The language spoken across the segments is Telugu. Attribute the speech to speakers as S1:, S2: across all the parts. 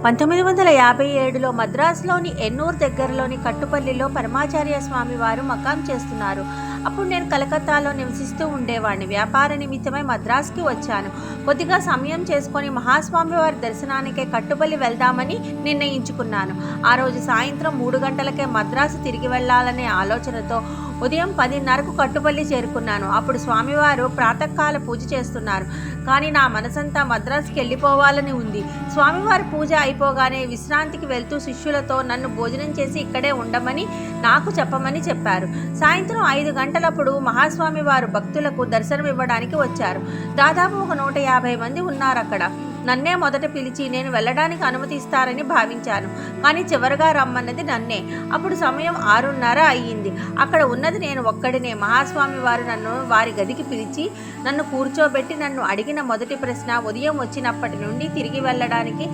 S1: 1957లో మద్రాసులోని ఎన్నూరు దగ్గరలోని కట్టుపల్లిలో పరమాచార్య స్వామి వారు మకాం చేస్తున్నారు. అప్పుడు నేను కలకత్తాలో నివసిస్తూ ఉండేవాడిని. వ్యాపార నిమిత్తమై మద్రాసుకి వచ్చాను. కొద్దిగా సమయం చేసుకొని మహాస్వామి వారి దర్శనానికే కట్టుపల్లి వెళ్దామని నిర్ణయించుకున్నాను. ఆ రోజు సాయంత్రం 3 గంటలకే మద్రాసు తిరిగి వెళ్లాలనే ఆలోచనతో ఉదయం 10:30కు కట్టుపల్లి చేరుకున్నాను. అప్పుడు స్వామివారు ప్రాతకాల పూజ చేస్తున్నారు. కానీ నా మనసంతా మద్రాసుకి వెళ్ళిపోవాలని ఉంది. స్వామివారి పూజ అయిపోగానే విశ్రాంతికి వెళ్తూ శిష్యులతో నన్ను భోజనం చేసి ఇక్కడే ఉండమని నాకు చెప్పమని చెప్పారు. సాయంత్రం 5 గంటలప్పుడు మహాస్వామి వారు భక్తులకు దర్శనం ఇవ్వడానికి వచ్చారు. దాదాపు ఒక 150 మంది ఉన్నారు అక్కడ. నన్నే మొదట పిలిచి నేను వెళ్ళడానికి అనుమతిస్తారని భావించాను. కానీ చివరిగా రమ్మన్నది నన్నే. అప్పుడు సమయం 6:30 అయ్యింది. అక్కడ ఉన్నది నేను ఒక్కడినే. మహాస్వామి వారు నన్ను వారి గదికి పిలిచి నన్ను కూర్చోబెట్టి నన్ను అడిగిన మొదటి ప్రశ్న, ఉదయం వచ్చినప్పటి నుండి తిరిగి వెళ్ళడానికి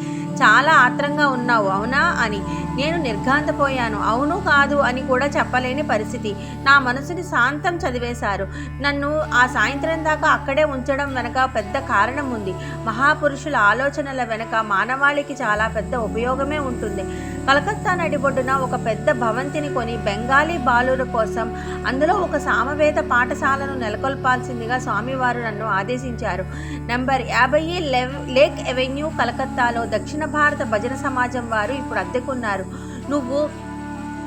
S1: చాలా ఆత్రంగా ఉన్నావు అవునా అని. నేను నిర్ఘాంతపోయాను. అవును కాదు అని కూడా చెప్పలేని పరిస్థితి. నా మనసుని శాంతం చదివేశారు. నన్ను ఆ సాయంత్రం దాకా అక్కడే ఉంచడం వెనక పెద్ద కారణం ఉంది. మహాపురుషుల ఆలోచనల వెనక మానవాళికి చాలా పెద్ద ఉపయోగమే ఉంటుంది. కలకత్తా నడిబొడ్డున ఒక పెద్ద భవంతిని కొని బెంగాలీ బాలుర కోసం అందులో ఒక సామవేద పాఠశాలను నెలకొల్పాల్సిందిగా స్వామివారు నన్ను ఆదేశించారు. నంబర్ 50 లేక్ ఎవెన్యూ కలకత్తాలో దక్షిణ భారత భజన సమాజం వారు ఇప్పుడు అద్దెకున్నారు. నువ్వు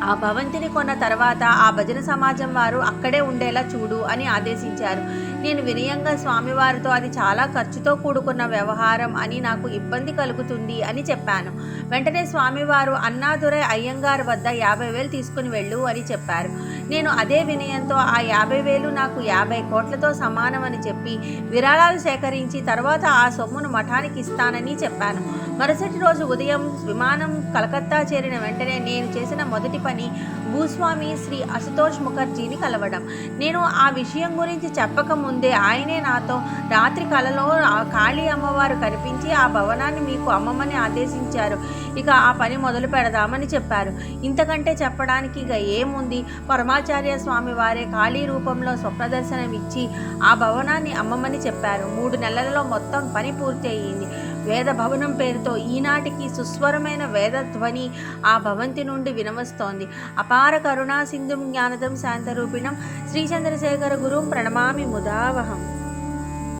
S1: ఆ భవంతిని కొన్న తర్వాత ఆ భజన సమాజం వారు అక్కడే ఉండేలా చూడు అని ఆదేశించారు. నేను వినయంగా స్వామివారితో అది చాలా ఖర్చుతో కూడుకున్న వ్యవహారం అని, నాకు ఇబ్బంది కలుగుతుంది అని చెప్పాను. వెంటనే స్వామివారు అన్నాదురై అయ్యంగార్ వద్ద 50,000 తీసుకుని వెళ్ళు అని చెప్పారు. నేను అదే వినయంతో ఆ 50,000 నాకు 50 కోట్లతో సమానమని చెప్పి విరాళాలు సేకరించి తర్వాత ఆ సొమ్మును మఠానికి ఇస్తానని చెప్పాను. మరుసటి రోజు ఉదయం విమానం కలకత్తా చేరిన వెంటనే నేను చేసిన మొదటి పని భూస్వామి శ్రీ అశుతోష్ ముఖర్జీని కలవడం. నేను ఆ విషయం గురించి చెప్పకముందే ఆయనే నాతో రాత్రి కలలో కాళీ అమ్మవారు కనిపించి ఆ భవనాన్ని మీకు అమ్మమని ఆదేశించారు. ఇక ఆ పని మొదలు పెడదామని చెప్పారు. ఇంతకంటే చెప్పడానికి ఇక ఏముంది? పరమాచార్య స్వామి వారే కాళీ రూపంలో స్వప్నదర్శనం ఇచ్చి ఆ భవనాన్ని అమ్మమని చెప్పారు. 3 నెలలలో మొత్తం పని పూర్తి అయ్యింది. వేద భవనం పేరుతో ఈనాటికి సుస్వరమైన వేదధ్వని ఆ భవంతి నుండి వినవస్తోంది. అపార కరుణా సింధుం జ్ఞానదం శాంతరూపిణం శ్రీచంద్రశేఖర గురుం ప్రణమామి ముదావహం.